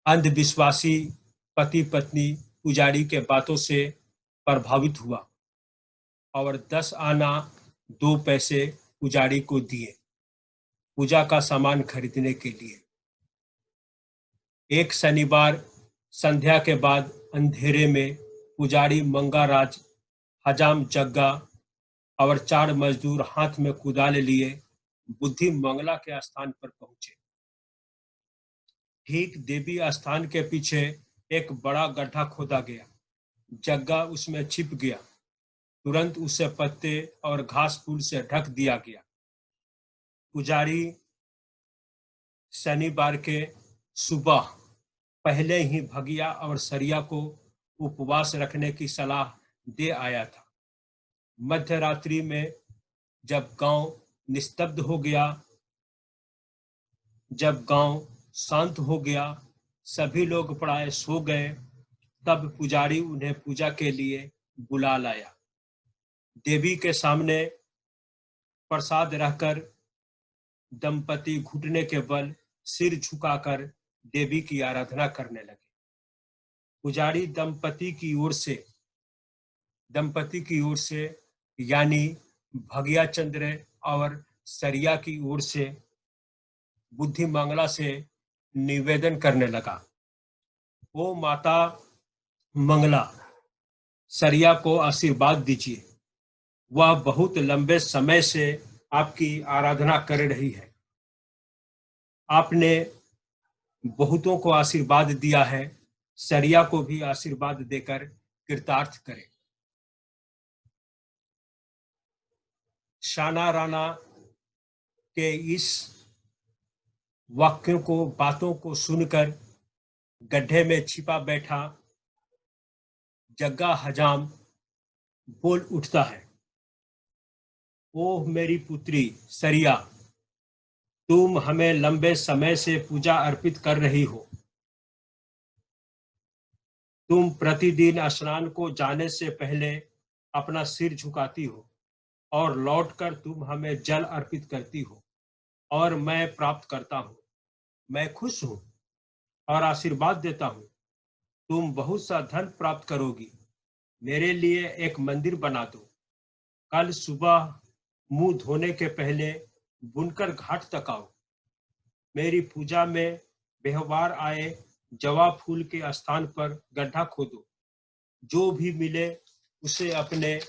अंधविश्वासी पति पत्नी पुजारी के बातों से प्रभावित हुआ और 10 आना 2 पैसे पुजारी को दिए पूजा का सामान खरीदने के लिए। एक शनिवार संध्या के बाद अंधेरे में पुजारी मंगाराज, हजाम जग्गा और 4 मजदूर हाथ में कुदाल लिए बुद्धि मंगला के स्थान पर पहुंचे। ठीक देवी स्थान के पीछे एक बड़ा गड्ढा खोदा गया। जग्गा उसमें छिप गया। तुरंत उसे पत्ते और घास फूल से ढक दिया गया। पुजारी शनिवार के सुबह पहले ही भगिया और सरिया को उपवास रखने की सलाह दे आया था। मध्य रात्रि में जब गांव निस्तब्ध हो गया, जब गांव शांत हो गया, सभी लोग प्राय सो गए, तब पुजारी उन्हें पूजा के लिए बुला लाया। देवी के सामने प्रसाद रखकर दंपति घुटने के बल सिर झुकाकर देवी की आराधना करने लगे। पुजारी दंपति की ओर से यानी भगिया चंद्र और सरिया की ओर से बुद्धि मंगला से निवेदन करने लगा, ओ माता मंगला, सरिया को आशीर्वाद दीजिए। वह बहुत लंबे समय से आपकी आराधना कर रही है। आपने बहुतों को आशीर्वाद दिया है, सरिया को भी आशीर्वाद देकर कृतार्थ करें। साना राणा के इस वाक्यों को, बातों को सुनकर गड्ढे में छिपा बैठा जग्गा हजाम बोल उठता है, ओह मेरी पुत्री सरिया, तुम हमें लंबे समय से पूजा अर्पित कर रही हो। तुम प्रतिदिन स्नान को जाने से पहले अपना सिर झुकाती हो और लौटकर तुम हमें जल अर्पित करती हो और मैं प्राप्त करता हूँ। मैं खुश हूँ और आशीर्वाद देता हूँ। तुम बहुत सा धन प्राप्त करोगी। मेरे लिए एक मंदिर बना दो। कल सुबह मुंह धोने के पहले बुनकर घाट तक आओ। मेरी पूजा में व्यवहार आए जवा फूल के स्थान पर गड्ढा खोदो। जो भी मिले उसे अपने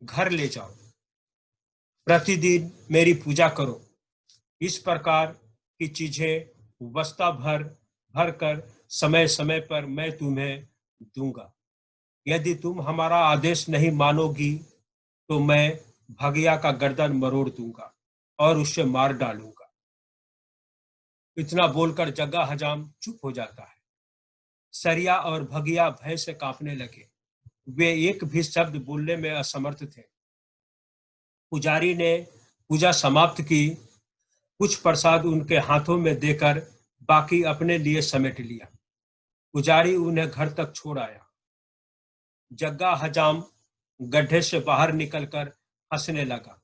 घर ले जाओ। प्रतिदिन मेरी पूजा करो। इस प्रकार की चीजें बस्ता भर भर कर समय समय पर मैं तुम्हें दूंगा। यदि तुम हमारा आदेश नहीं मानोगी तो मैं भगिया का गर्दन मरोड़ दूंगा और उसे मार डालूंगा। इतना बोलकर जग्गा हजाम चुप हो जाता है। सरिया और भगिया भय से कांपने लगे। वे एक भी शब्द बोलने में असमर्थ थे। पुजारी ने पूजा समाप्त की। कुछ प्रसाद उनके हाथों में देकर बाकी अपने लिए समेट लिया। पुजारी उन्हें घर तक छोड़ आया। जग्गा हजाम गड्ढे से बाहर निकलकर हंसने लगा।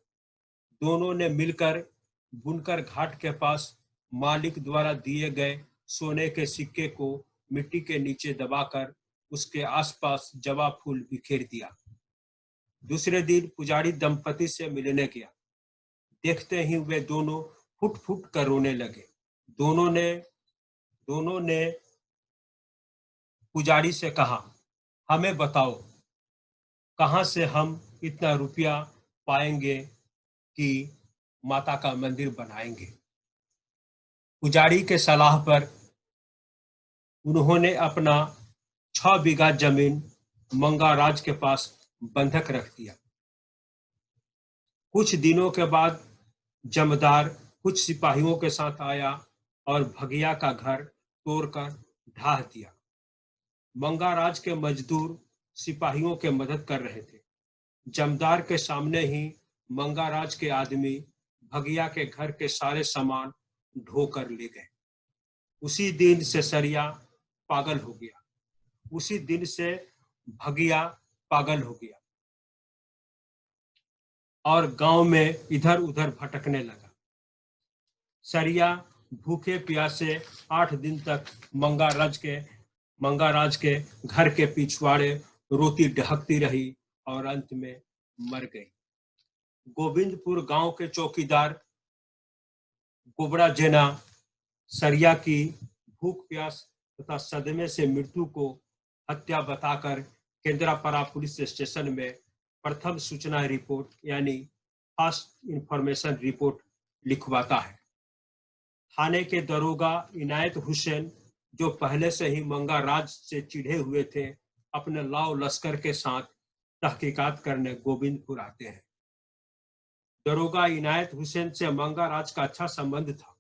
दोनों ने मिलकर बुनकर घाट के पास मालिक द्वारा दिए गए सोने के सिक्के को मिट्टी के नीचे दबाकर उसके आसपास जवा फूल बिखेर दिया। दूसरे दिन पुजारी दंपति से मिलने गया। देखते ही वे दोनों फुट फुट कर रोने लगे। दोनों ने पुजारी से कहा, हमें बताओ कहां से हम इतना रुपया पाएंगे कि माता का मंदिर बनाएंगे। पुजारी के सलाह पर उन्होंने अपना 6 बीघा जमीन मंगाराज के पास बंधक रख दिया। कुछ दिनों के बाद जमींदार कुछ सिपाहियों के साथ आया और भगिया का घर तोड़कर ढाह दिया। मंगाराज के मजदूर सिपाहियों के मदद कर रहे थे। जमींदार के सामने ही मंगाराज के आदमी भगिया के घर के सारे सामान ढोकर ले गए। उसी दिन से सरिया पागल हो गया। उसी दिन से भगिया पागल हो गया और गांव में इधर उधर भटकने लगा। सरिया भूखे प्यासे 8 दिन तक मंगाराज के घर के पिछवाड़े रोती ढहकती रही और अंत में मर गई। गोविंदपुर गांव के चौकीदार गोबरा जेना सरिया की भूख प्यास तथा सदमे से मृत्यु को हत्या बताकर केंद्रापड़ा पुलिस स्टेशन में प्रथम सूचना रिपोर्ट यानी फर्स्ट इंफॉर्मेशन रिपोर्ट लिखवाता है। थाने के दरोगा इनायत हुसैन, जो पहले से ही मंगाराज से चिढ़े हुए थे, अपने लाव लश्कर के साथ तहकीकात करने गोविंदपुर आते हैं। दरोगा इनायत हुसैन से मंगाराज का अच्छा संबंध था।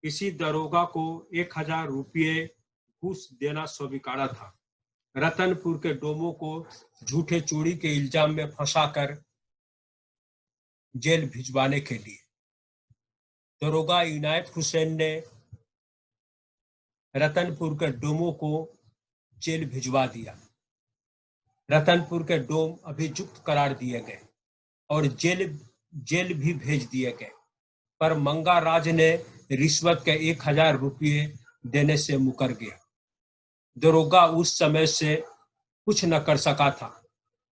किसी दरोगा को 1000 रुपये घूस देना स्वीकारा था। रतनपुर के डोमों को झूठे चोरी के इल्जाम में फंसाकर जेल भिजवाने के लिए दरोगा इनायत हुसैन ने रतनपुर के डोमों को जेल भिजवा दिया। रतनपुर के डोम अभियुक्त करार दिए गए और जेल भी भेज दिए गए, पर मंगाराज ने रिश्वत के 1000 रुपये देने से मुकर गया। दरोगा उस समय से कुछ न कर सका था,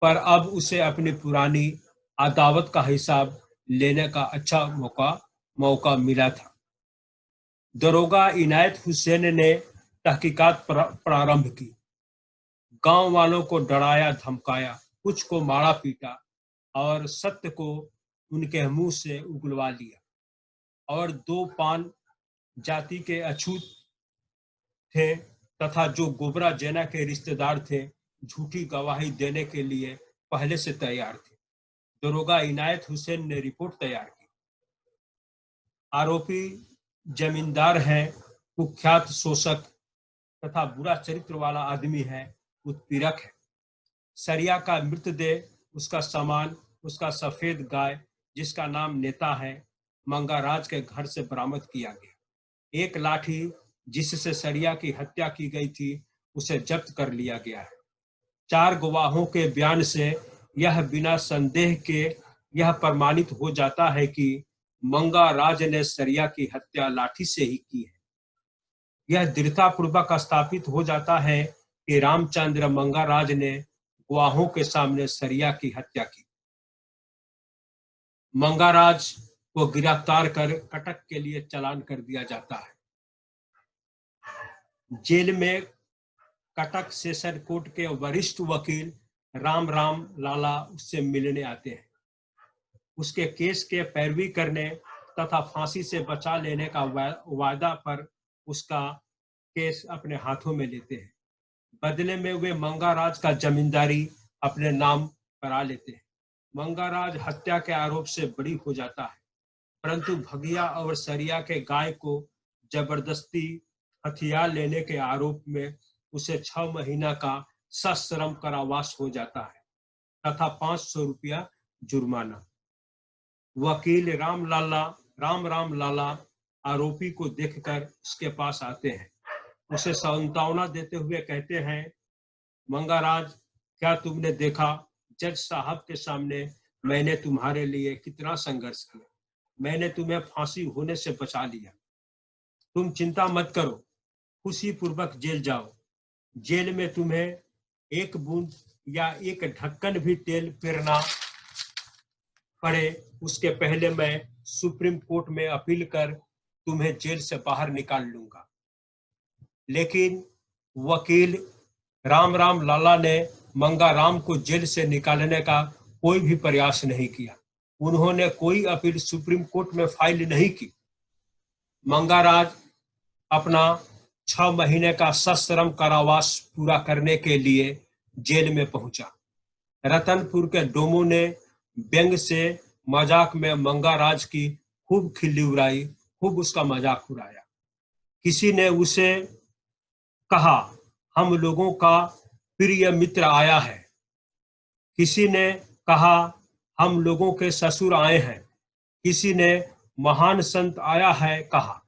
पर अब उसे अपनी पुरानी अदावत का हिसाब लेने का अच्छा मौका मिला था। दरोगा इनायत हुसैन ने तहकीकात प्रारंभ की। गांव वालों को डराया धमकाया, कुछ को मारा पीटा और सत्य को उनके मुंह से उगलवा लिया। और 2 पान जाति के अछूत थे तथा जो गोबरा जेना के रिश्तेदार थे, झूठी गवाही देने के लिए पहले से तैयार थे। दरोगा इनायत हुसैन ने रिपोर्ट तैयार की। आरोपी जमींदार है, कुख्यात शोषक तथा बुरा चरित्र वाला आदमी है, उत्पीड़क है। सरिया का मृतदेह, उसका सामान उसका सफेद गाय जिसका नाम नेता है मंगाराज के घर से बरामद किया गया। एक लाठी जिससे सरिया की हत्या की गई थी उसे जब्त कर लिया गया है। 4 गवाहों के बयान से यह बिना संदेह के यह प्रमाणित हो जाता है कि मंगाराज ने सरिया की हत्या लाठी से ही की है। यह दृढ़तापूर्वक स्थापित हो जाता है कि रामचंद्र मंगाराज ने गवाहों के सामने सरिया की हत्या की। मंगाराज को गिरफ्तार कर कटक के लिए चालान कर दिया जाता है। जेल में कटक सेशन कोर्ट के वरिष्ठ वकील राम राम लाला उससे मिलने आते हैं। उसके केस के पैरवी करने तथा फांसी से बचा लेने का वायदा पर उसका केस अपने हाथों में लेते हैं। बदले में वे मंगाराज का जमींदारी अपने नाम करा लेते हैं। मंगाराज हत्या के आरोप से बरी हो जाता है, परंतु भगिया और सरिया के गाय को जबरदस्ती हथियार लेने के आरोप में उसे 6 महीना का सश्रम कारावास हो जाता है तथा 500 रुपया जुर्माना। वकील राम राम लाला आरोपी को देखकर उसके पास आते हैं। उसे सांत्वना देते हुए कहते हैं, मंगाराज, क्या तुमने देखा जज साहब के सामने मैंने तुम्हारे लिए कितना संघर्ष किया। मैंने तुम्हें फांसी होने से बचा लिया। तुम चिंता मत करो, खुशी पूर्वक जेल जाओ। जेल में तुम्हें एक बूंद या एक ढक्कन भी तेल पेरना पड़े उसके पहले मैं सुप्रीम कोर्ट में अपील कर तुम्हें जेल से बाहर निकाल लूंगा। लेकिन वकील राम राम लाला ने मंगाराम को जेल से निकालने का कोई भी प्रयास नहीं किया। उन्होंने कोई अपील सुप्रीम कोर्ट में फाइल नहीं की। मंगाराज अपना 6 महीने का सश्रम कारावास पूरा करने के लिए जेल में पहुंचा। रतनपुर के डोमो ने व्यंग से मजाक में मंगाराज की खूब खिल्ली उड़ाई, खूब उसका मजाक उड़ाया। किसी ने उसे कहा, हम लोगों का प्रिय मित्र आया है। किसी ने कहा, हम लोगों के ससुर आए हैं। किसी ने महान संत आया है कहा।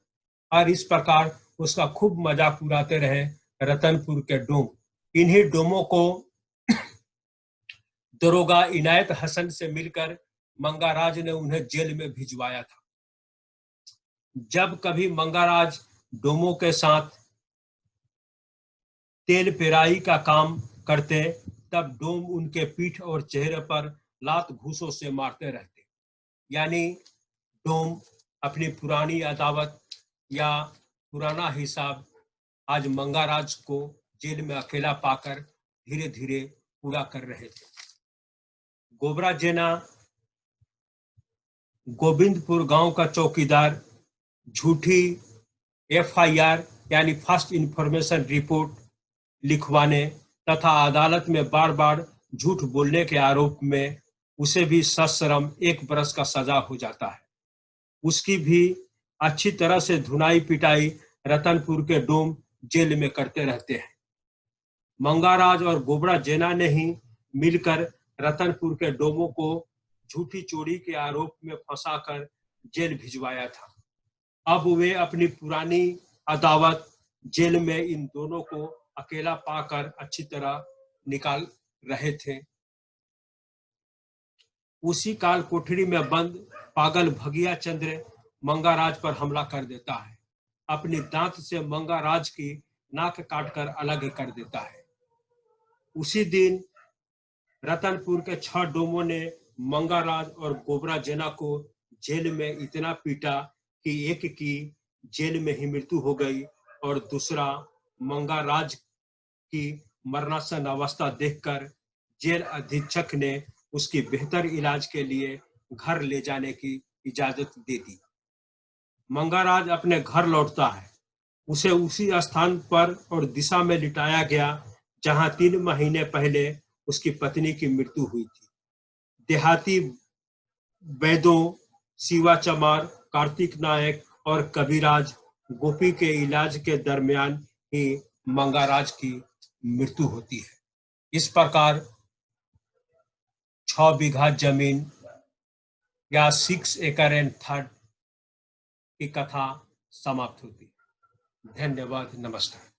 और इस प्रकार उसका खूब मजाक उड़ाते रहे रतनपुर के डोम। इन्हीं डोमों को दरोगा इनायत हसन से मिलकर मंगाराज ने उन्हें जेल में भिजवाया था। जब कभी मंगाराज डोमों के साथ तेल पेराई का काम करते तब डोम उनके पीठ और चेहरे पर लात घूसों से मारते रहते। यानी डोम अपनी पुरानी अदावत या पुराना हिसाब आज मंगाराज को जेल में अकेला पाकर धीरे धीरे पूरा कर रहे थे। गोबरा जेना गोविंदपुर गांव का चौकीदार झूठी FIR यानी फर्स्ट इंफॉर्मेशन रिपोर्ट लिखवाने तथा अदालत में बार बार झूठ बोलने के आरोप में उसे भी सश्रम 1 बरस का सजा हो जाता है। उसकी भी अच्छी तरह से धुनाई पिटाई रतनपुर के डोम जेल में करते रहते हैं। मंगाराज और गोबरा जेना ने ही मिलकर रतनपुर के डोमों को झूठी चोरी के आरोप में फंसाकर जेल भिजवाया था। अब वे अपनी पुरानी अदावत जेल में इन दोनों को अकेला पाकर अच्छी तरह निकाल रहे थे। उसी काल कोठरी में बंद पागल भगिया चंद्र मंगाराज पर हमला कर देता है। अपनी दांत से मंगाराज की नाक काटकर अलग कर देता है। उसी दिन रतनपुर के 6 डोमों ने मंगाराज और गोबरा जेना को जेल में इतना पीटा कि एक की जेल में ही मृत्यु हो गई और दूसरा मंगाराज की मरणासन अवस्था देखकर जेल अधीक्षक ने उसकी बेहतर इलाज के लिए घर ले जाने की इजाजत दे दी। मंगाराज अपने घर लौटता है। उसे उसी स्थान पर और दिशा में लिटाया गया जहां 3 महीने पहले उसकी पत्नी की मृत्यु हुई थी। देहाती वैद्यों शिवा चमार, कार्तिक नायक और कविराज गोपी के इलाज के दरमियान ही मंगाराज की मृत्यु होती है। इस प्रकार 6 बीघा जमीन या 6 एकड़ एंड थर्ड की कथा समाप्त होती है। धन्यवाद, नमस्कार।